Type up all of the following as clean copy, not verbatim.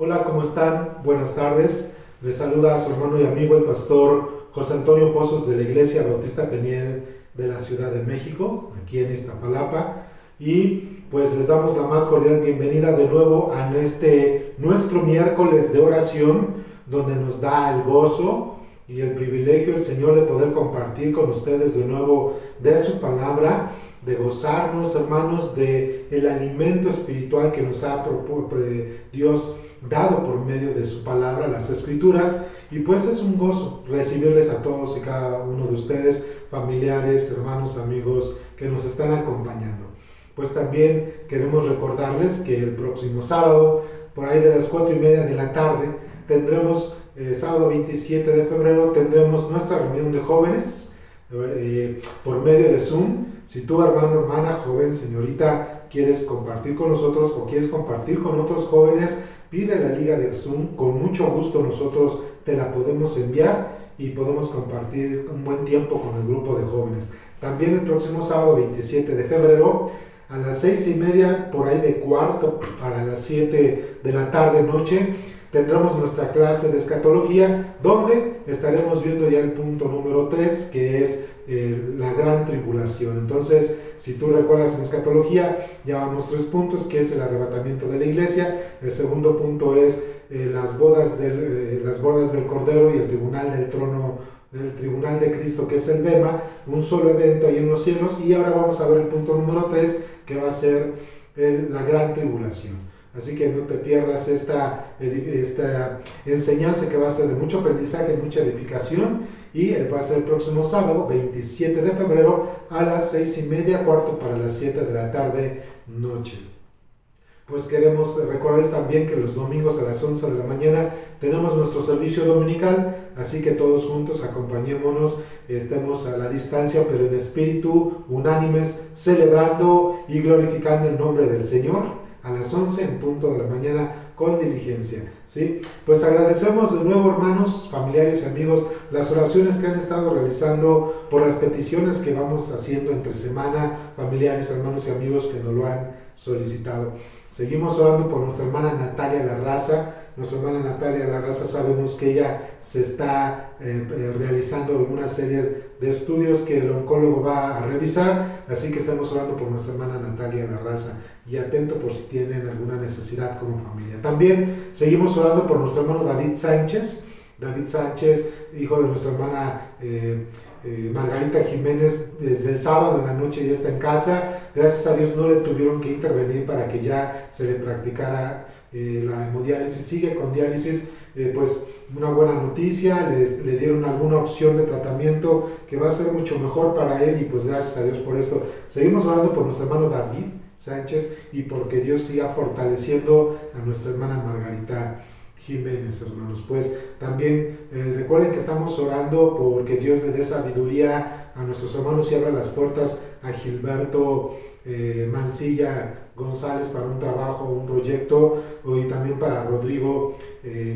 Hola, ¿cómo están? Buenas tardes. Les saluda a su hermano y amigo el pastor José Antonio Pozos de la Iglesia Bautista Peniel de la Ciudad de México, aquí en Iztapalapa. Y pues les damos la más cordial bienvenida de nuevo a nuestro miércoles de oración, donde nos da el gozo y el privilegio el Señor de poder compartir con ustedes de nuevo de su palabra, de gozarnos, hermanos, de el alimento espiritual que nos ha Dios dado por medio de su palabra, las escrituras. Y pues es un gozo recibirles a todos y cada uno de ustedes, familiares, hermanos, amigos que nos están acompañando. Pues también queremos recordarles que el próximo sábado, por ahí de las 4:30 de la tarde, tendremos, sábado 27 de febrero, tendremos nuestra reunión de jóvenes por medio de Zoom. Si tú, hermano, hermana, joven, señorita, quieres compartir con nosotros o quieres compartir con otros jóvenes, pide la liga de Zoom, con mucho gusto nosotros te la podemos enviar y podemos compartir un buen tiempo con el grupo de jóvenes. También el próximo sábado 27 de febrero a las 6:30, por ahí de cuarto para las 7 de la tarde noche, tendremos nuestra clase de escatología, donde estaremos viendo ya el punto número 3, que es la gran tribulación. Entonces, si tú recuerdas en escatología, ya vamos 3 puntos, que es el arrebatamiento de la iglesia. El segundo punto es las bodas del Cordero y el tribunal del trono, del tribunal de Cristo, que es el Bema, un solo evento ahí en los cielos. Y ahora vamos a ver el punto número 3, que va a ser la gran tribulación. Así que no te pierdas esta enseñanza, que va a ser de mucho aprendizaje, mucha edificación, y va a ser el próximo sábado 27 de febrero a las 6:30, cuarto para las 7 de la tarde noche. Pues queremos recordarles también que los domingos a las 11 de la mañana tenemos nuestro servicio dominical, así que todos juntos acompañémonos, estemos a la distancia pero en espíritu, unánimes, celebrando y glorificando el nombre del Señor a las 11 en punto de la mañana con diligencia, ¿sí? Pues agradecemos de nuevo, hermanos, familiares y amigos, las oraciones que han estado realizando por las peticiones que vamos haciendo entre semana, familiares, hermanos y amigos que nos lo han solicitado. Seguimos orando por nuestra hermana Natalia Larraza. Nuestra hermana Natalia Larraza, sabemos que ella se está realizando alguna serie de estudios que el oncólogo va a revisar, así que estamos orando por nuestra hermana Natalia Larraza y atento por si tienen alguna necesidad como familia. También seguimos orando por nuestro hermano David Sánchez, hijo de nuestra hermana Margarita Jiménez. Desde el sábado en la noche ya está en casa. Gracias a Dios no le tuvieron que intervenir para que ya se le practicara la hemodiálisis. Sigue con diálisis, pues una buena noticia, le dieron alguna opción de tratamiento que va a ser mucho mejor para él, y pues gracias a Dios por esto. Seguimos orando por nuestro hermano David Sánchez y porque Dios siga fortaleciendo a nuestra hermana Margarita Jiménez, hermanos. Pues también recuerden que estamos orando porque Dios le dé sabiduría a nuestros hermanos y abra las puertas a Gilberto Mancilla González para un trabajo, un proyecto, y también para Rodrigo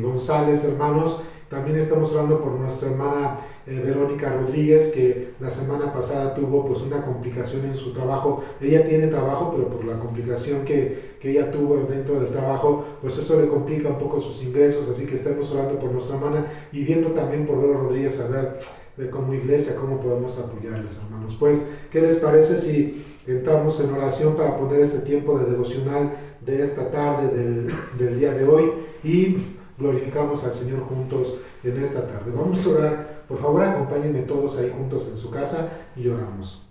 González, hermanos. También estamos orando por nuestra hermana Verónica Rodríguez, que la semana pasada tuvo pues una complicación en su trabajo. Ella tiene trabajo, pero por la complicación que ella tuvo dentro del trabajo, pues eso le complica un poco sus ingresos, así que estamos orando por nuestra hermana y viendo también por Vero Rodríguez, a ver como iglesia cómo podemos apoyarles, hermanos. Pues, ¿qué les parece si entramos en oración para poner este tiempo de devocional de esta tarde, del día de hoy, y glorificamos al Señor juntos en esta tarde? Vamos a orar. Por favor, acompáñenme todos ahí juntos en su casa y oramos.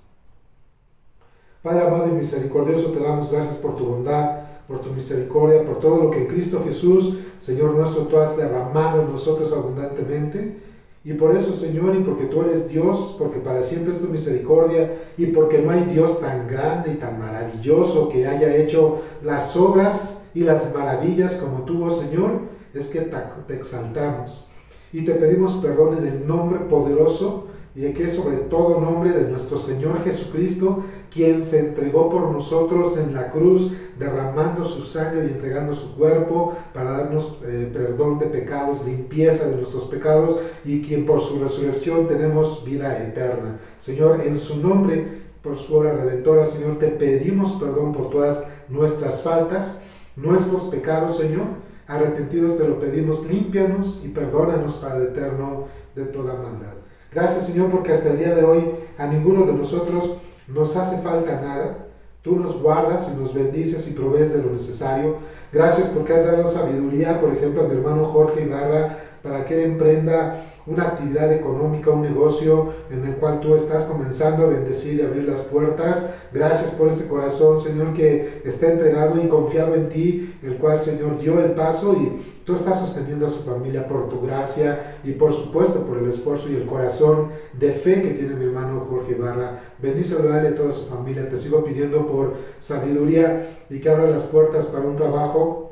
Padre amado y misericordioso, te damos gracias por tu bondad, por tu misericordia, por todo lo que en Cristo Jesús, Señor nuestro, tú has derramado en nosotros abundantemente. Y por eso, Señor, y porque tú eres Dios, porque para siempre es tu misericordia, y porque no hay Dios tan grande y tan maravilloso que haya hecho las obras y las maravillas como tú, oh Señor, es que te exaltamos y te pedimos perdón en el nombre poderoso y que es sobre todo nombre de nuestro Señor Jesucristo, quien se entregó por nosotros en la cruz, derramando su sangre y entregando su cuerpo para darnos perdón de pecados, limpieza de nuestros pecados, y quien por su resurrección tenemos vida eterna. Señor, en su nombre, por su obra redentora, Señor, te pedimos perdón por todas nuestras faltas, nuestros pecados, Señor. Arrepentidos te lo pedimos, límpianos y perdónanos, Padre eterno, de toda maldad. Gracias, Señor, porque hasta el día de hoy a ninguno de nosotros nos hace falta nada. Tú nos guardas y nos bendices y provees de lo necesario. Gracias porque has dado sabiduría, por ejemplo, a mi hermano Jorge Ibarra, para que él emprenda una actividad económica, un negocio en el cual tú estás comenzando a bendecir y abrir las puertas. Gracias por ese corazón, Señor, que está entregado y confiado en ti, el cual, Señor, dio el paso y tú estás sosteniendo a su familia por tu gracia y por supuesto por el esfuerzo y el corazón de fe que tiene mi hermano Jorge Ibarra. Bendícelo, dale a toda su familia. Te sigo pidiendo por sabiduría y que abra las puertas para un trabajo,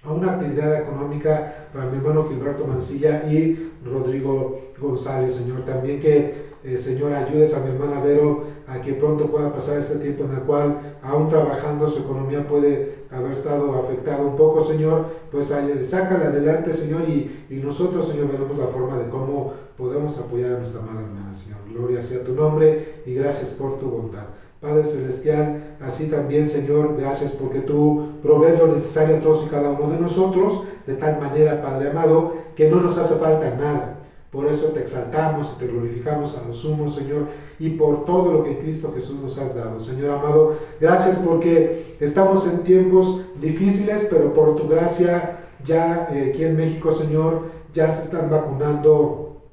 a una actividad económica para mi hermano Gilberto Mancilla y Rodrigo González, Señor. También que, Señor, ayudes a mi hermana Vero a que pronto pueda pasar este tiempo en el cual, aún trabajando, su economía puede haber estado afectada un poco, Señor. Pues sácala adelante, Señor, y nosotros, Señor, veremos la forma de cómo podemos apoyar a nuestra amada hermana, Señor. Gloria sea tu nombre y gracias por tu bondad. Padre Celestial, así también, Señor, gracias porque tú provees lo necesario a todos y cada uno de nosotros, de tal manera, Padre amado, que no nos hace falta nada. Por eso te exaltamos y te glorificamos a lo sumo, Señor, y por todo lo que en Cristo Jesús nos has dado. Señor amado, gracias porque estamos en tiempos difíciles, pero por tu gracia ya aquí en México, Señor, ya se están vacunando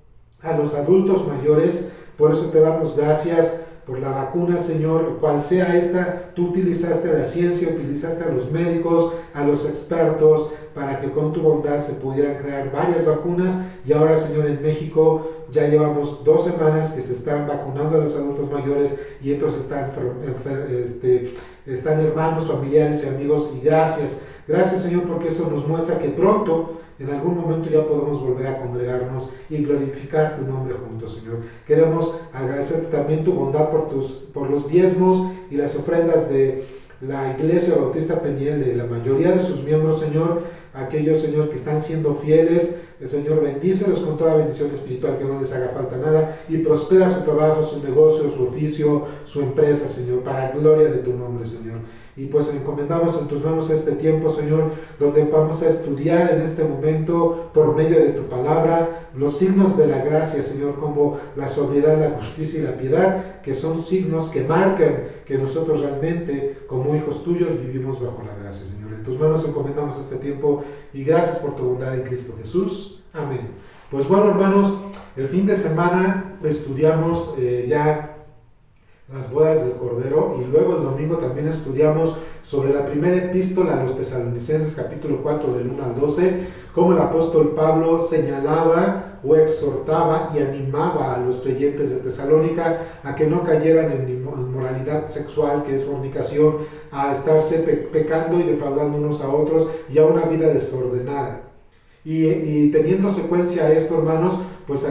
a los adultos mayores. Por eso te damos gracias por la vacuna, Señor, cual sea esta. Tú utilizaste a la ciencia, utilizaste a los médicos, a los expertos, para que con tu bondad se pudieran crear varias vacunas. Y ahora, Señor, en México ya llevamos 2 semanas que se están vacunando a los adultos mayores y otros están hermanos, familiares y amigos. Y gracias, Señor, porque eso nos muestra que pronto, en algún momento, ya podemos volver a congregarnos y glorificar tu nombre juntos, Señor. Queremos agradecerte también tu bondad por los diezmos y las ofrendas de la Iglesia Bautista Peniel, de la mayoría de sus miembros, Señor. Aquellos, Señor, que están siendo fieles, el Señor, bendícelos con toda bendición espiritual, que no les haga falta nada, y prospera su trabajo, su negocio, su oficio, su empresa, Señor, para gloria de tu nombre, Señor. Y pues encomendamos en tus manos este tiempo, Señor, donde vamos a estudiar en este momento, por medio de tu palabra, los signos de la gracia, Señor, como la sobriedad, la justicia y la piedad, que son signos que marcan que nosotros realmente, como hijos tuyos, vivimos bajo la gracia, Señor. En tus manos encomendamos este tiempo y gracias por tu bondad en Cristo Jesús. Amén. Pues bueno, hermanos, el fin de semana estudiamos ya las bodas del Cordero, y luego el domingo también estudiamos sobre la primera epístola a los Tesalonicenses, capítulo 4, del 1 al 12, cómo el apóstol Pablo señalaba o exhortaba y animaba a los creyentes de Tesalónica a que no cayeran en inmoralidad sexual, que es fornicación, a estarse pecando y defraudando unos a otros, y a una vida desordenada. Y teniendo secuencia a esto, hermanos, pues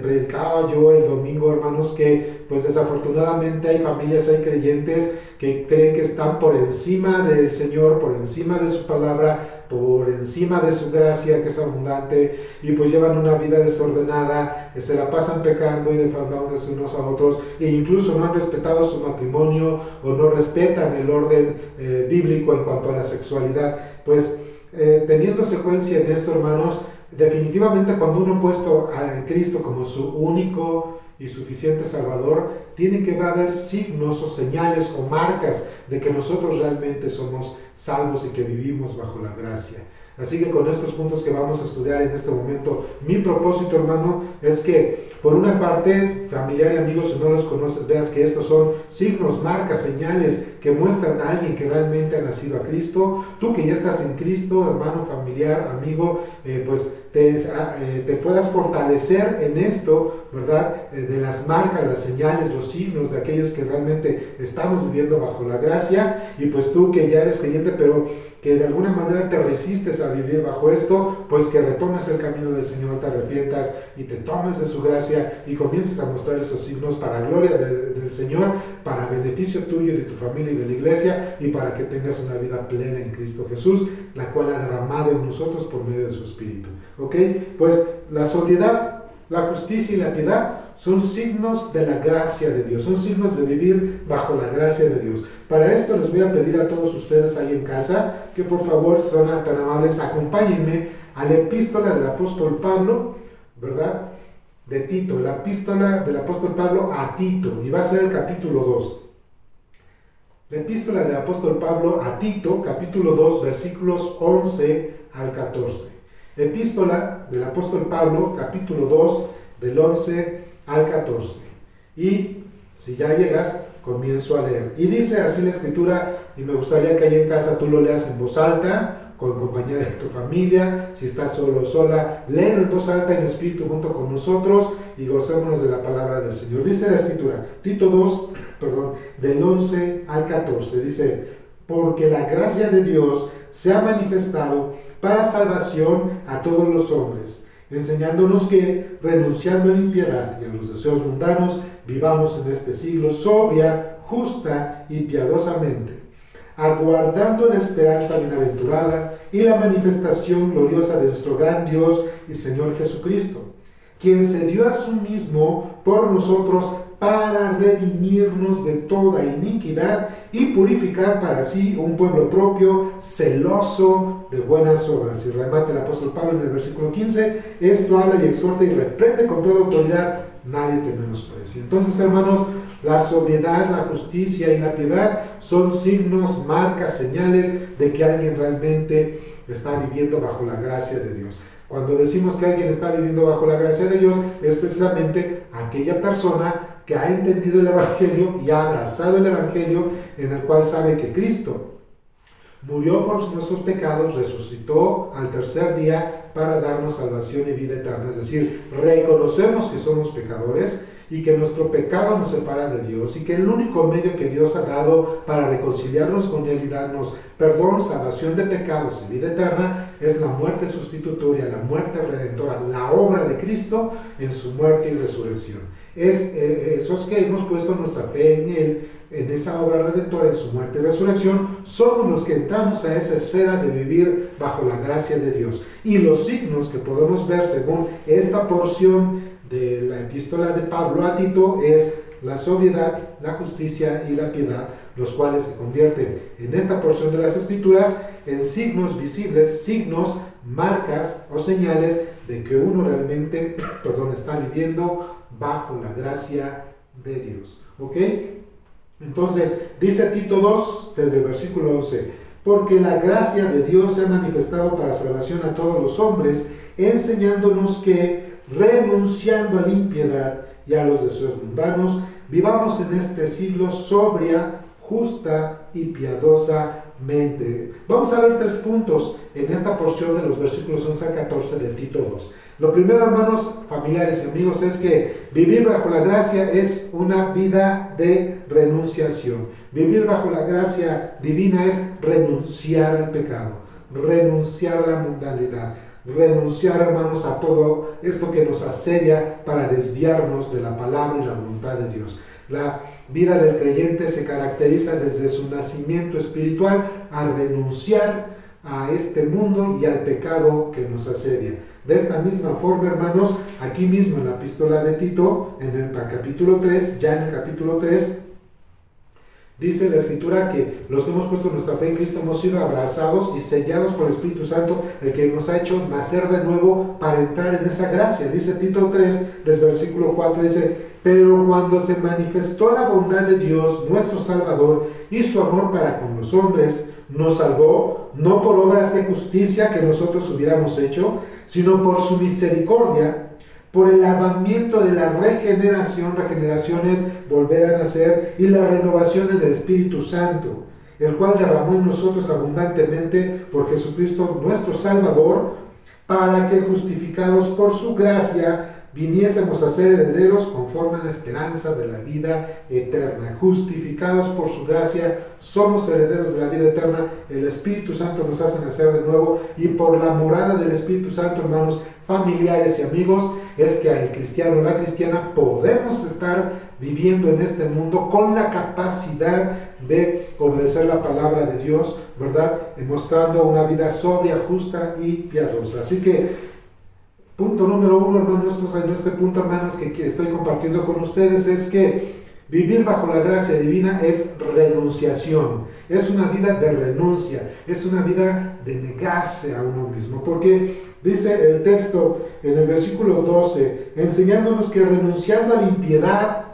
predicaba yo el domingo, hermanos, que pues desafortunadamente hay familias, hay creyentes que creen que están por encima del Señor, por encima de su palabra, por encima de su gracia, que es abundante, y pues llevan una vida desordenada, se la pasan pecando y defraudándose unos a otros, e incluso no han respetado su matrimonio o no respetan el orden bíblico en cuanto a la sexualidad. Pues teniendo secuencia en esto, hermanos, definitivamente cuando uno ha puesto a Cristo como su único y suficiente Salvador, tiene que haber signos o señales o marcas de que nosotros realmente somos salvos y que vivimos bajo la gracia. Así que con estos puntos que vamos a estudiar en este momento, mi propósito, hermano, es que por una parte, familiar y amigos, si no los conoces, veas que estos son signos, marcas, señales que muestran a alguien que realmente ha nacido a Cristo. Tú que ya estás en Cristo, hermano, familiar, amigo, pues te puedas fortalecer en esto, ¿verdad? De las marcas, las señales, los signos de aquellos que realmente estamos viviendo bajo la gracia. Y pues tú que ya eres creyente, pero que de alguna manera te resistes a vivir bajo esto, pues que retomes el camino del Señor, te arrepientas y te tomes de su gracia y comiences a mostrar esos signos para gloria del Señor, para beneficio tuyo y de tu familia y de la iglesia, y para que tengas una vida plena en Cristo Jesús, la cual ha derramado en nosotros por medio de su Espíritu. ¿Ok? Pues la sobriedad, la justicia y la piedad son signos de la gracia de Dios, son signos de vivir bajo la gracia de Dios. Para esto les voy a pedir a todos ustedes ahí en casa que por favor, son tan amables, acompáñenme a la epístola del apóstol Pablo, ¿verdad? De Tito, la epístola del apóstol Pablo a Tito, y va a ser el capítulo 2. La epístola del apóstol Pablo a Tito, capítulo 2, versículos 11 al 14. Epístola del apóstol Pablo, capítulo 2, del 11 al 14. Y si ya llegas, comienzo a leer. Y dice así la escritura, y me gustaría que ahí en casa tú lo leas en voz alta, con compañía de tu familia. Si estás solo o sola, léelo en voz alta en espíritu junto con nosotros y gocémonos de la palabra del Señor. Dice la escritura, Tito 2, del 11 al 14, dice: porque la gracia de Dios se ha manifestado para salvación a todos los hombres, enseñándonos que, renunciando a la impiedad y a los deseos mundanos, vivamos en este siglo sobria, justa y piadosamente, aguardando la esperanza bienaventurada y la manifestación gloriosa de nuestro gran Dios y Señor Jesucristo, quien se dio a sí mismo por nosotros para redimirnos de toda iniquidad y purificar para sí un pueblo propio, celoso de buenas obras. Y remata el apóstol Pablo en el versículo 15, esto habla y exhorta y reprende con toda autoridad, nadie te menosprecie. Entonces, hermanos, la sobriedad, la justicia y la piedad son signos, marcas, señales de que alguien realmente está viviendo bajo la gracia de Dios. Cuando decimos que alguien está viviendo bajo la gracia de Dios, es precisamente aquella persona que ha entendido el Evangelio y ha abrazado el Evangelio, en el cual sabe que Cristo murió por nuestros pecados, resucitó al tercer día para darnos salvación y vida eterna. Es decir, reconocemos que somos pecadores y que nuestro pecado nos separa de Dios y que el único medio que Dios ha dado para reconciliarnos con Él y darnos perdón, salvación de pecados y vida eterna es la muerte sustitutoria, la muerte redentora, la obra de Cristo en su muerte y resurrección. Esos que hemos puesto nuestra fe en Él, en esa obra redentora, en su muerte y resurrección, somos los que entramos a esa esfera de vivir bajo la gracia de Dios. Y los signos que podemos ver según esta porción de la epístola de Pablo a Tito es la sobriedad, la justicia y la piedad, los cuales se convierten en esta porción de las Escrituras en signos visibles, signos, marcas o señales de que uno realmente está viviendo bajo la gracia de Dios. ¿Ok? Entonces, dice Tito 2, desde el versículo 11, porque la gracia de Dios se ha manifestado para salvación a todos los hombres, enseñándonos que, renunciando a la impiedad y a los deseos mundanos, vivamos en este siglo sobria, justa y piadosamente. Vamos a ver 3 puntos en esta porción de los versículos 11 a 14 de Tito 2. Lo primero, hermanos, familiares y amigos, es que vivir bajo la gracia es una vida de renunciación. Vivir bajo la gracia divina es renunciar al pecado, renunciar a la mundanalidad, renunciar, hermanos, a todo esto que nos asedia para desviarnos de la palabra y la voluntad de Dios. La vida del creyente se caracteriza desde su nacimiento espiritual a renunciar a este mundo y al pecado que nos asedia. De esta misma forma, hermanos, aquí mismo en la epístola de Tito, en el capítulo 3, ya en el capítulo 3, dice la Escritura que los que hemos puesto nuestra fe en Cristo hemos sido abrazados y sellados por el Espíritu Santo, el que nos ha hecho nacer de nuevo para entrar en esa gracia. Dice Tito 3, desde el versículo 4, dice: pero cuando se manifestó la bondad de Dios, nuestro Salvador, y su amor para con los hombres, nos salvó, no por obras de justicia que nosotros hubiéramos hecho, sino por su misericordia, por el lavamiento de la regeneración es volver a nacer, y la renovación del Espíritu Santo, el cual derramó en nosotros abundantemente por Jesucristo nuestro Salvador, para que, justificados por su gracia, viniésemos a ser herederos conforme a la esperanza de la vida eterna. Justificados por su gracia, somos herederos de la vida eterna. El Espíritu Santo nos hace nacer de nuevo, y por la morada del Espíritu Santo, hermanos, familiares y amigos, es que al cristiano o la cristiana podemos estar viviendo en este mundo con la capacidad de obedecer la palabra de Dios, ¿verdad? Mostrando una vida sobria, justa y piadosa. Así que Punto número uno, hermanos, en este punto, hermanos, que estoy compartiendo con ustedes es que vivir bajo la gracia divina es renunciación, es una vida de renuncia, es una vida de negarse a uno mismo, porque dice el texto en el versículo 12, enseñándonos que renunciando a la impiedad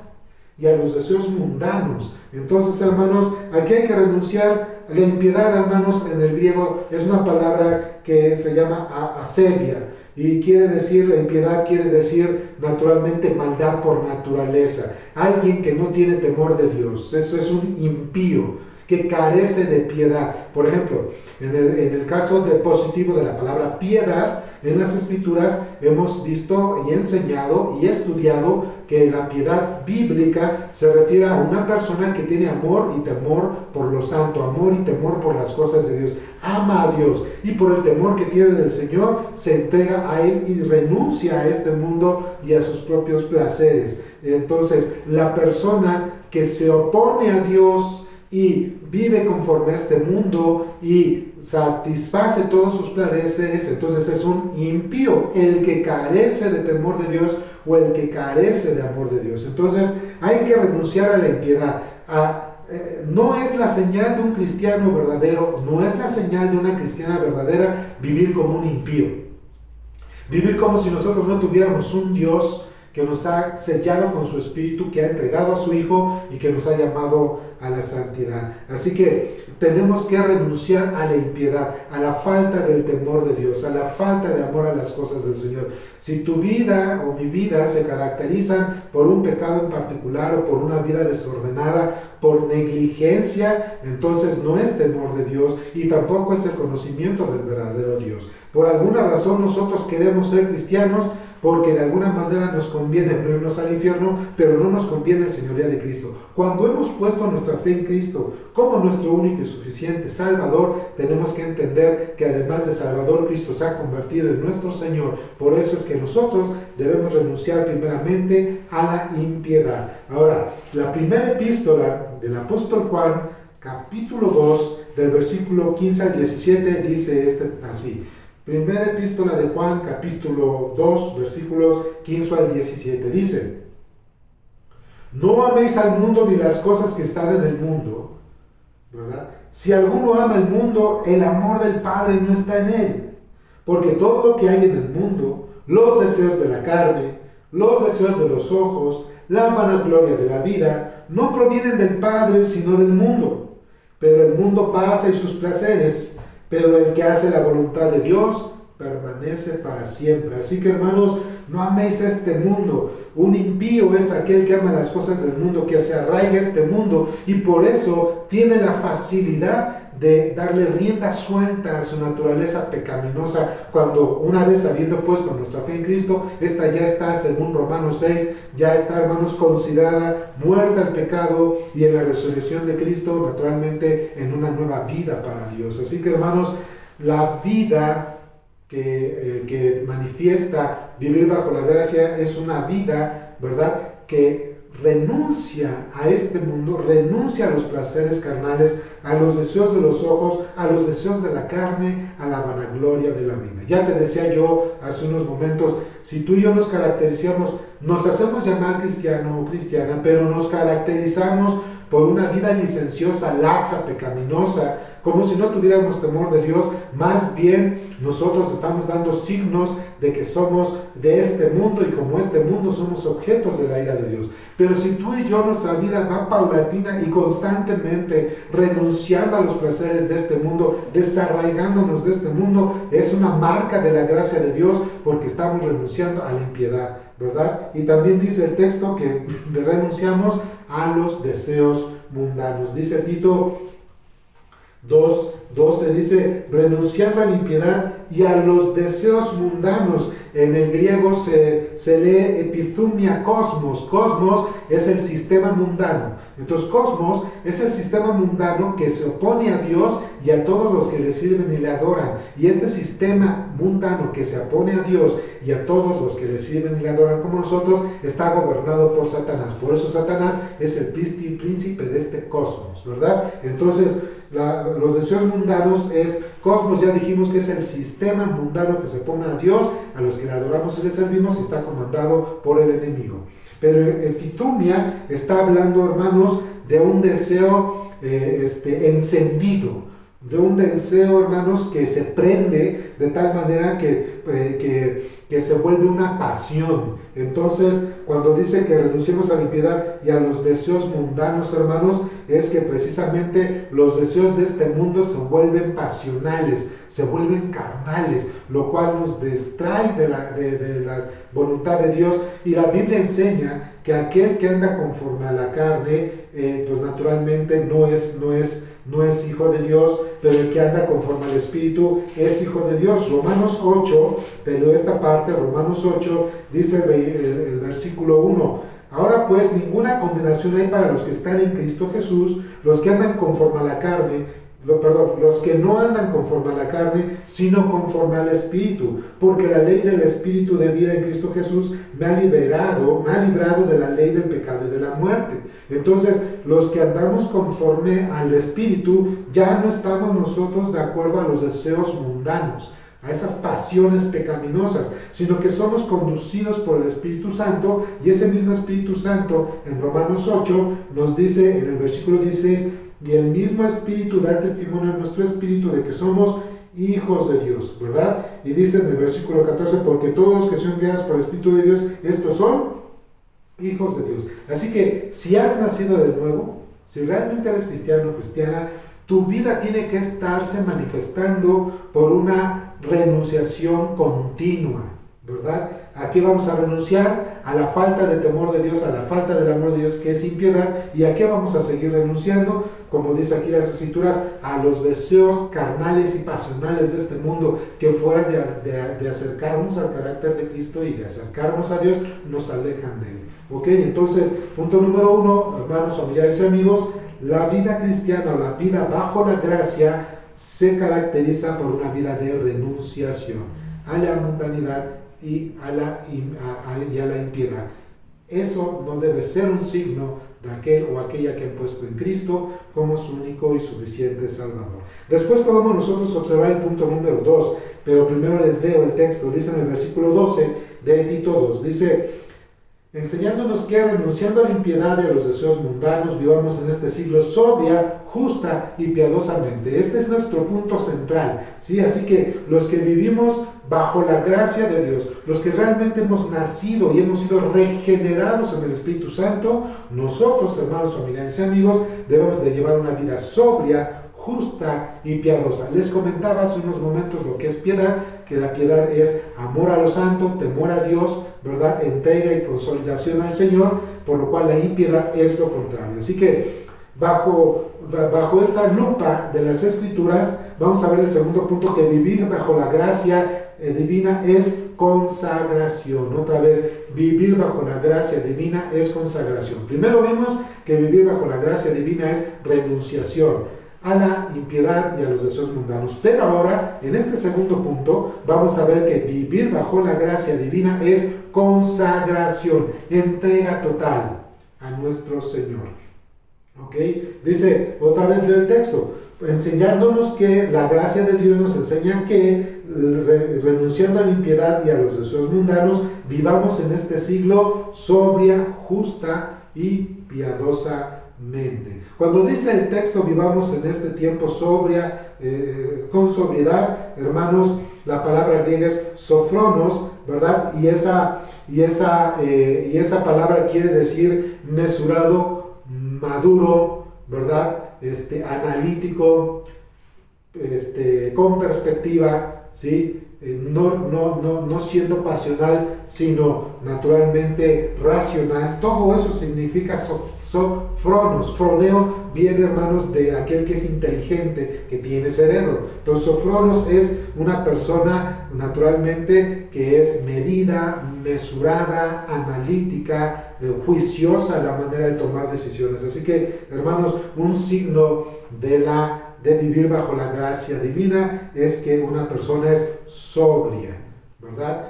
y a los deseos mundanos. Entonces, hermanos, aquí hay que renunciar a la impiedad, hermanos, en el griego es una palabra que se llama asedia. Y quiere decir, la impiedad quiere decir naturalmente maldad por naturaleza. Alguien que no tiene temor de Dios. Eso es un impío, que carece de piedad. Por ejemplo, en el caso de positivo de la palabra piedad, en las Escrituras hemos visto y enseñado y estudiado que la piedad bíblica se refiere a una persona que tiene amor y temor por lo santo, amor y temor por las cosas de Dios, ama a Dios y por el temor que tiene del Señor se entrega a Él y renuncia a este mundo y a sus propios placeres. Entonces, la persona que se opone a Dios y vive conforme a este mundo y satisface todos sus placeres, entonces es un impío, el que carece de temor de Dios o el que carece de amor de Dios. Entonces hay que renunciar a la impiedad. No es la señal de un cristiano verdadero, no es la señal de una cristiana verdadera vivir como un impío. Vivir como si nosotros no tuviéramos un Dios que nos ha sellado con su Espíritu, que ha entregado a su Hijo y que nos ha llamado a la santidad. Así que tenemos que renunciar a la impiedad, a la falta del temor de Dios, a la falta de amor a las cosas del Señor. Si tu vida o mi vida se caracterizan por un pecado en particular o por una vida desordenada, por negligencia, entonces no es temor de Dios y tampoco es el conocimiento del verdadero Dios. Por alguna razón nosotros queremos ser cristianos porque de alguna manera nos conviene no irnos al infierno, pero no nos conviene el señoría de Cristo. Cuando hemos puesto nuestra fe en Cristo como nuestro único y suficiente Salvador, tenemos que entender que además de Salvador, Cristo se ha convertido en nuestro Señor. Por eso es que nosotros debemos renunciar primeramente a la impiedad. Ahora, la primera epístola del apóstol Juan, capítulo 2, del versículo 15 al 17, dice así. Primera epístola de Juan, capítulo 2, versículos 15 al 17, dice: no améis al mundo ni las cosas que están en el mundo, ¿verdad? Si alguno ama el mundo, el amor del Padre no está en él, porque todo lo que hay en el mundo, los deseos de la carne, los deseos de los ojos, la vanagloria de la vida, no provienen del Padre, sino del mundo. Pero el mundo pasa y sus placeres, pero el que hace la voluntad de Dios permanece para siempre. Así que, hermanos, no améis este mundo. Un impío es aquel que ama las cosas del mundo, que se arraiga a este mundo y por eso tiene la facilidad de darle rienda suelta a su naturaleza pecaminosa, cuando una vez habiendo puesto nuestra fe en Cristo, esta ya está, según Romanos 6, ya está, hermanos, considerada muerta al pecado y en la resurrección de Cristo, naturalmente, en una nueva vida para Dios. Así que, hermanos, la vida que manifiesta vivir bajo la gracia es una vida, ¿verdad?, que renuncia a este mundo, renuncia a los placeres carnales, a los deseos de los ojos, a los deseos de la carne, a la vanagloria de la vida. Ya te decía yo hace unos momentos, si tú y yo nos caracterizamos, nos hacemos llamar cristiano o cristiana, pero nos caracterizamos por una vida licenciosa, laxa, pecaminosa, como si no tuviéramos temor de Dios. Más bien nosotros estamos dando signos de que somos de este mundo y como este mundo somos objetos de la ira de Dios. Pero si tú y yo, nuestra vida va paulatina y constantemente renunciando a los placeres de este mundo, desarraigándonos de este mundo, es una marca de la gracia de Dios, porque estamos renunciando a la impiedad, ¿verdad? Y también dice el texto que renunciamos a los deseos mundanos. Dice Tito 2:12, dice, renunciando a la impiedad y a los deseos mundanos. En el griego se lee epithumia cosmos. Cosmos es el sistema mundano. Entonces, cosmos es el sistema mundano que se opone a Dios y a todos los que le sirven y le adoran. Y este sistema mundano que se opone a Dios y a todos los que le sirven y le adoran como nosotros, está gobernado por Satanás. Por eso Satanás es el príncipe de este cosmos, ¿verdad? Entonces, Los deseos mundanos es, cosmos ya dijimos que es el sistema mundano que se pone a Dios, a los que le adoramos y le servimos, y está comandado por el enemigo. Pero Epithumia está hablando, hermanos, de un deseo encendido, de un deseo, hermanos, que se prende de tal manera que se vuelve una pasión. Entonces, cuando dice que renunciemos a la impiedad y a los deseos mundanos, hermanos, es que precisamente los deseos de este mundo se vuelven pasionales, se vuelven carnales, lo cual nos distrae de la voluntad de Dios. Y la Biblia enseña que aquel que anda conforme a la carne, pues naturalmente no es hijo de Dios, pero el que anda conforme al Espíritu es hijo de Dios. Romanos 8, te leo esta parte, Romanos 8, dice el versículo 1. Ahora pues ninguna condenación hay para los que están en Cristo Jesús, los que andan conforme a la carne, los que no andan conforme a la carne, sino conforme al Espíritu, porque la ley del Espíritu de vida en Cristo Jesús me ha librado de la ley del pecado y de la muerte. Entonces, los que andamos conforme al Espíritu, ya no estamos nosotros de acuerdo a los deseos mundanos, a esas pasiones pecaminosas, sino que somos conducidos por el Espíritu Santo, y ese mismo Espíritu Santo en Romanos 8 nos dice en el versículo 16, y el mismo Espíritu da testimonio a nuestro espíritu de que somos hijos de Dios, ¿verdad? Y dice en el versículo 14, porque todos los que son guiados por el Espíritu de Dios, estos son hijos de Dios. Así que si has nacido de nuevo, si realmente eres cristiano o cristiana, tu vida tiene que estarse manifestando por una renunciación continua, ¿verdad? Aquí vamos a renunciar a la falta de temor de Dios, a la falta del amor de Dios, que es impiedad. ¿Y a qué vamos a seguir renunciando? Como dice aquí las Escrituras, a los deseos carnales y pasionales de este mundo, que fuera de acercarnos al carácter de Cristo y de acercarnos a Dios, nos alejan de Él. ¿Ok? Entonces, punto número 1, hermanos, familiares y amigos, la vida cristiana o la vida bajo la gracia se caracteriza por una vida de renunciación a la mundanidad y a la impiedad. Eso no debe ser un signo de aquel o aquella que han puesto en Cristo como su único y suficiente Salvador. Después podemos nosotros observar el punto número 2, pero primero les leo el texto. Dice en el versículo 12 de Tito 2, dice, enseñándonos que renunciando a la impiedad y a los deseos mundanos, vivamos en este siglo sobria, justa y piadosamente. Este es nuestro punto central, ¿sí? Así que los que vivimos bajo la gracia de Dios, los que realmente hemos nacido y hemos sido regenerados en el Espíritu Santo, nosotros, hermanos, familiares y amigos, debemos de llevar una vida sobria, justa y piadosa. Les comentaba hace unos momentos lo que es piedad, que la piedad es amor a lo santo, temor a Dios, ¿verdad? Entrega y consolidación al Señor, por lo cual la impiedad es lo contrario. Así que bajo esta lupa de las Escrituras, vamos a ver el segundo punto, que vivir bajo la gracia divina es consagración. Otra vez, vivir bajo la gracia divina es consagración. Primero vimos que vivir bajo la gracia divina es renunciación a la impiedad y a los deseos mundanos. Pero ahora, en este segundo punto, vamos a ver que vivir bajo la gracia divina es consagración, entrega total a nuestro Señor. ¿Ok? Dice, otra vez leo el texto, enseñándonos que la gracia de Dios nos enseña que renunciando a la impiedad y a los deseos mundanos, vivamos en este siglo sobria, justa y piadosamente. Cuando dice el texto vivamos en este tiempo sobria, con sobriedad, hermanos, la palabra griega es sofronos, ¿verdad? Y esa palabra quiere decir mesurado, maduro, ¿verdad? Analítico, con perspectiva, ¿sí? No siendo pasional, sino naturalmente racional. Todo eso significa sofronos. Froneo viene, hermanos, de aquel que es inteligente, que tiene cerebro. Entonces, sofronos es una persona naturalmente que es medida, mesurada, analítica, juiciosa en la manera de tomar decisiones. Así que, hermanos, un signo de vivir bajo la gracia divina es que una persona es sobria, ¿verdad?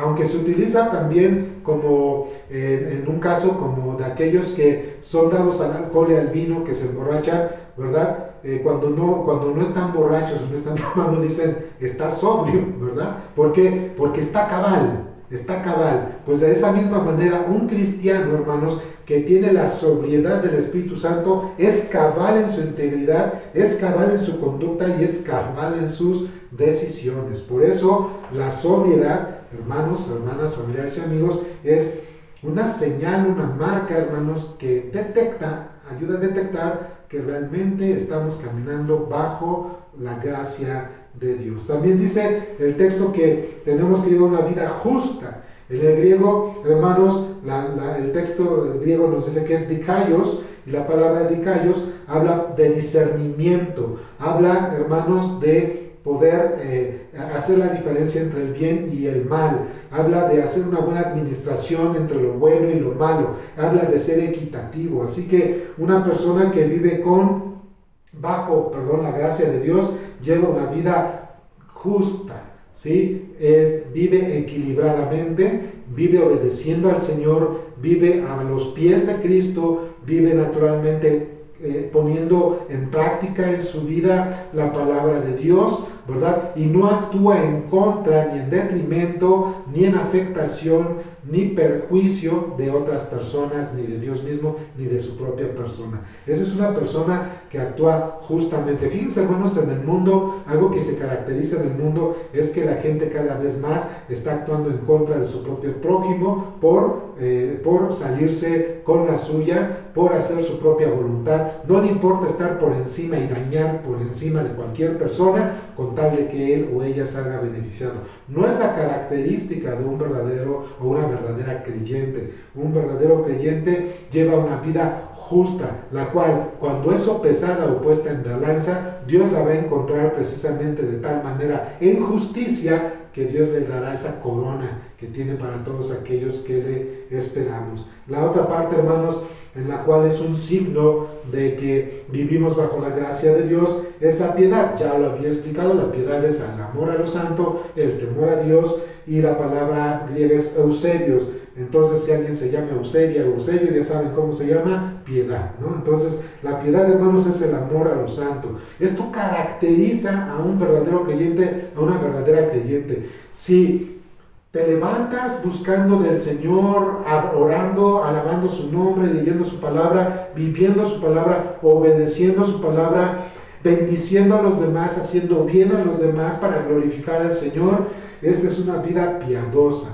Aunque se utiliza también como en un caso como de aquellos que son dados al alcohol y al vino, que se emborrachan, ¿verdad? cuando no están borrachos o no están tomando, dicen, está sobrio, ¿verdad? ¿Por qué? Porque está cabal, está cabal. Pues de esa misma manera, un cristiano, hermanos, que tiene la sobriedad del Espíritu Santo, es cabal en su integridad, es cabal en su conducta y es cabal en sus decisiones. Por eso, la sobriedad, hermanos, hermanas, familiares y amigos, es una señal, una marca, hermanos, que ayuda a detectar que realmente estamos caminando bajo la gracia de Dios. También dice el texto que tenemos que llevar una vida justa. En el griego, hermanos, el texto griego nos dice que es dikaios, y la palabra dikaios habla de discernimiento, habla, hermanos, de poder hacer la diferencia entre el bien y el mal, habla de hacer una buena administración entre lo bueno y lo malo, habla de ser equitativo. Así que una persona que vive bajo la gracia de Dios, lleva una vida justa, ¿sí? Vive equilibradamente, vive obedeciendo al Señor, vive a los pies de Cristo, vive naturalmente poniendo en práctica en su vida la palabra de Dios, ¿verdad? Y no actúa en contra, ni en detrimento, ni en afectación, ni perjuicio de otras personas, ni de Dios mismo, ni de su propia persona. Esa es una persona que actúa justamente. Fíjense, hermanos, en el mundo, algo que se caracteriza en el mundo es que la gente cada vez más está actuando en contra de su propio prójimo por salirse con la suya, por hacer su propia voluntad. No le importa estar por encima y dañar por encima de cualquier persona con tal de que él o ella salga beneficiado. No es la característica de un verdadero o una verdadera creyente. Un verdadero creyente lleva una vida justa, la cual, cuando es sopesada o puesta en balanza, Dios la va a encontrar precisamente de tal manera en justicia que Dios le dará esa corona que tiene para todos aquellos que le esperamos. La otra parte, hermanos, en la cual es un signo de que vivimos bajo la gracia de Dios, es la piedad. Ya lo había explicado, la piedad es el amor a lo santo, el temor a Dios, y la palabra griega es eusebios. Entonces, si alguien se llama Eusebio, ya saben cómo se llama, piedad, ¿no? Entonces, la piedad, hermanos, es el amor a lo santo. Esto caracteriza a un verdadero creyente, a una verdadera creyente. Si te levantas buscando del Señor, orando, alabando su nombre, leyendo su palabra, viviendo su palabra, obedeciendo su palabra, bendiciendo a los demás, haciendo bien a los demás para glorificar al Señor, esa es una vida piadosa.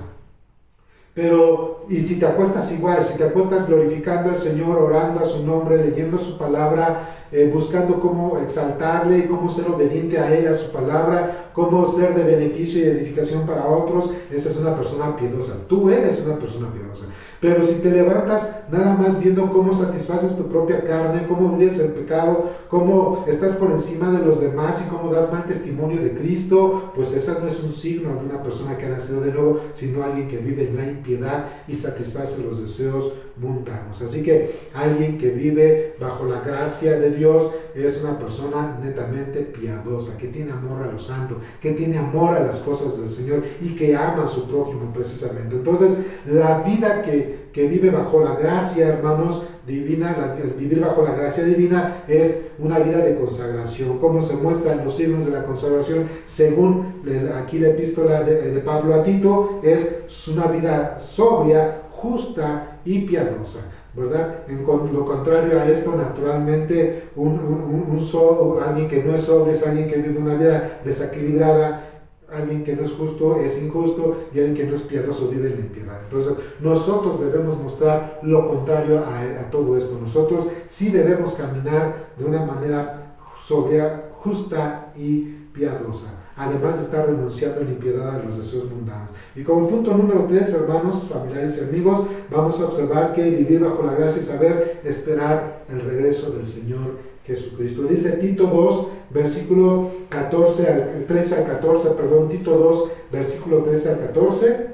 Pero, y si te acuestas igual, si te acuestas glorificando al Señor, orando a su nombre, leyendo su palabra, buscando cómo exaltarle y cómo ser obediente a Él, a su palabra, cómo ser de beneficio y edificación para otros, esa es una persona piadosa. Tú eres una persona piadosa. Pero si te levantas nada más viendo cómo satisfaces tu propia carne, cómo vives el pecado, cómo estás por encima de los demás y cómo das mal testimonio de Cristo, pues esa no es un signo de una persona que ha nacido de nuevo, sino alguien que vive en la impiedad y satisface los deseos mundanos. Así que alguien que vive bajo la gracia de Dios es una persona netamente piadosa, que tiene amor a lo santo, que tiene amor a las cosas del Señor y que ama a su prójimo precisamente. Entonces, la vida que vive bajo la gracia, hermanos, divina, el vivir bajo la gracia divina es una vida de consagración. ¿Cómo se muestran los signos de la consagración? Según aquí la epístola de Pablo a Tito, es una vida sobria, justa y piadosa, ¿verdad? En lo contrario a esto, naturalmente, alguien que no es sobrio es alguien que vive una vida desequilibrada. Alguien que no es justo es injusto, y alguien que no es piadoso vive en impiedad. Entonces, nosotros debemos mostrar lo contrario a todo esto. Nosotros sí debemos caminar de una manera sobria, justa y piadosa, además de estar renunciando a la impiedad a los deseos mundanos. Y como punto número 3, hermanos, familiares y amigos, vamos a observar que vivir bajo la gracia es saber esperar el regreso del Señor Jesucristo. Dice Tito 2, versículo 13 al 14, Tito 2, versículo 13 al 14,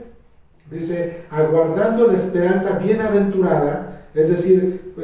dice, aguardando la esperanza bienaventurada, Es decir,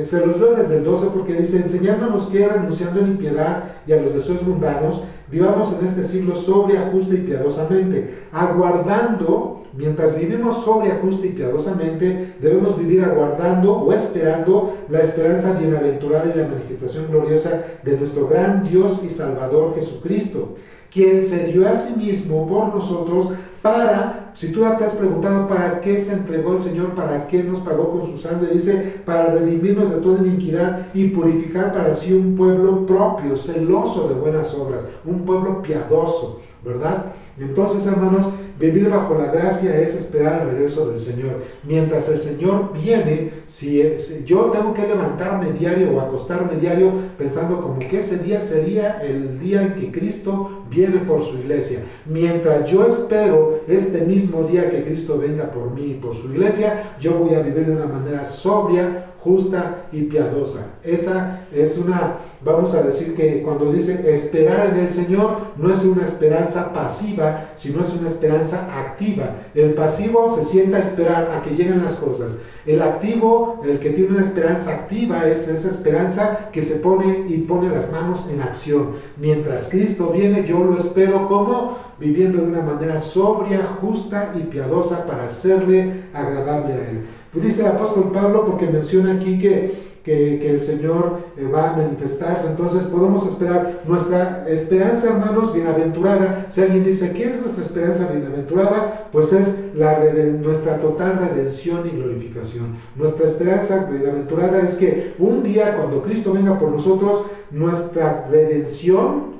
se los leo desde el 12 porque dice, enseñándonos que renunciando a la impiedad y a los deseos mundanos, vivamos en este siglo sobria, justa y piadosamente, aguardando, mientras vivimos sobria, justa y piadosamente, debemos vivir aguardando o esperando la esperanza bienaventurada y la manifestación gloriosa de nuestro gran Dios y Salvador Jesucristo, quien se dio a sí mismo por nosotros para, si tú te has preguntado para qué se entregó el Señor, para qué nos pagó con su sangre, dice, para redimirnos de toda iniquidad y purificar para sí un pueblo propio, celoso de buenas obras, un pueblo piadoso, ¿verdad? Entonces, hermanos, vivir bajo la gracia es esperar el regreso del Señor. Mientras el Señor viene, si yo tengo que levantarme diario o acostarme diario pensando como que ese día sería el día en que Cristo viene por su iglesia. Mientras yo espero este mismo día que Cristo venga por mí y por su iglesia, yo voy a vivir de una manera sobria, justa y piadosa. Esa es una, vamos a decir que cuando dice esperar en el Señor, no es una esperanza pasiva, sino es una esperanza activa. El pasivo se sienta a esperar a que lleguen las cosas. El activo, el que tiene una esperanza activa, es esa esperanza que se pone y pone las manos en acción. Mientras Cristo viene, yo lo espero como viviendo de una manera sobria, justa y piadosa para hacerle agradable a Él. Pues dice el apóstol Pablo, porque menciona aquí que el Señor va a manifestarse, entonces podemos esperar nuestra esperanza, hermanos, bienaventurada. Si alguien dice, ¿qué es nuestra esperanza bienaventurada? Pues es nuestra total redención y glorificación. Nuestra esperanza bienaventurada es que un día cuando Cristo venga por nosotros, nuestra redención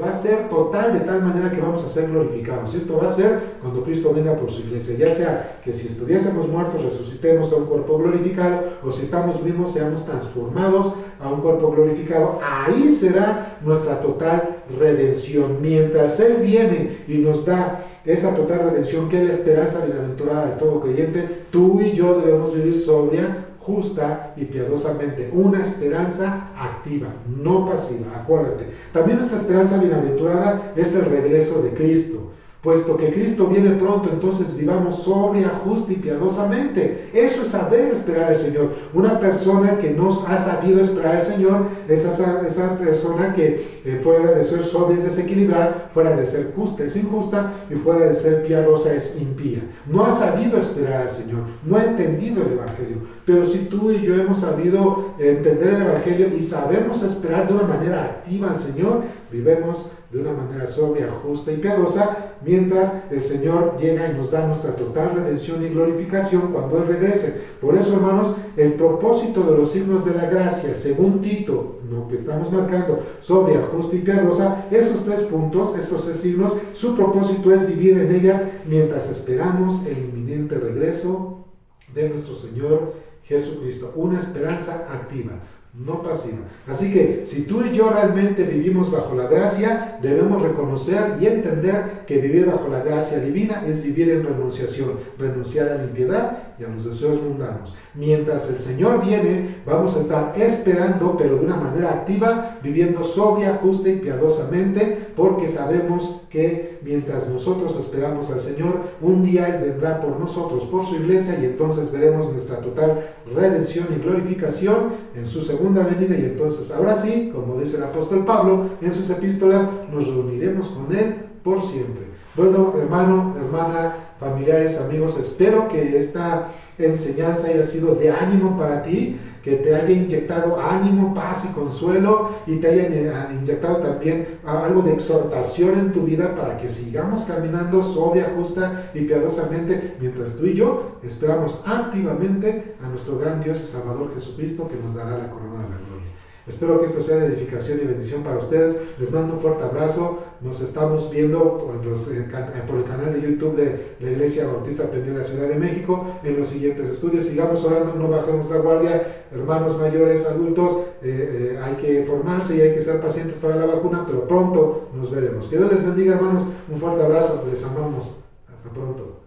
va a ser total de tal manera que vamos a ser glorificados. Y esto va a ser cuando Cristo venga por su iglesia. Ya sea que si estuviésemos muertos resucitemos a un cuerpo glorificado, o si estamos vivos seamos transformados a un cuerpo glorificado. Ahí será nuestra total redención. Mientras Él viene y nos da esa total redención, que es la esperanza bienaventurada de todo creyente, tú y yo debemos vivir sobria, justa y piadosamente, una esperanza activa, no pasiva, acuérdate. También nuestra esperanza bienaventurada es el regreso de Cristo. Puesto que Cristo viene pronto, entonces vivamos sobria, justa y piadosamente. Eso es saber esperar al Señor. Una persona que no ha sabido esperar al Señor es esa persona que fuera de ser sobria es desequilibrada, fuera de ser justa es injusta y fuera de ser piadosa es impía. No ha sabido esperar al Señor, no ha entendido el Evangelio. Pero si tú y yo hemos sabido entender el Evangelio y sabemos esperar de una manera activa al Señor, vivemos de una manera sobria, justa y piadosa, mientras el Señor llega y nos da nuestra total redención y glorificación cuando Él regrese. Por eso, hermanos, el propósito de los signos de la gracia, según Tito, lo que estamos marcando, sobria, justa y piadosa, esos 3 puntos, estos 3 signos, su propósito es vivir en ellas mientras esperamos el inminente regreso de nuestro Señor Jesucristo. Una esperanza activa, no pasiva. Así que si tú y yo realmente vivimos bajo la gracia, debemos reconocer y entender que vivir bajo la gracia divina es vivir en renunciación, renunciar a la impiedad y a los deseos mundanos. Mientras el Señor viene, vamos a estar esperando, pero de una manera activa, viviendo sobria, justa y piadosamente, porque sabemos que mientras nosotros esperamos al Señor, un día Él vendrá por nosotros, por su iglesia, y entonces veremos nuestra total redención y glorificación en su segunda venida. Y entonces, ahora sí, como dice el apóstol Pablo en sus epístolas, nos reuniremos con Él por siempre. Bueno, hermano, hermana, familiares, amigos, espero que esta enseñanza haya sido de ánimo para ti, que te haya inyectado ánimo, paz y consuelo, y te haya inyectado también algo de exhortación en tu vida para que sigamos caminando sobria, justa y piadosamente, mientras tú y yo esperamos activamente a nuestro gran Dios y Salvador Jesucristo, que nos dará la corona de la gloria. Espero que esto sea de edificación y bendición para ustedes. Les mando un fuerte abrazo. Nos estamos viendo por el canal de YouTube de la Iglesia Bautista Peniel de la Ciudad de México en los siguientes estudios. Sigamos orando, no bajemos la guardia. Hermanos mayores, adultos, hay que formarse y hay que ser pacientes para la vacuna, pero pronto nos veremos. Que Dios les bendiga, hermanos. Un fuerte abrazo. Les amamos. Hasta pronto.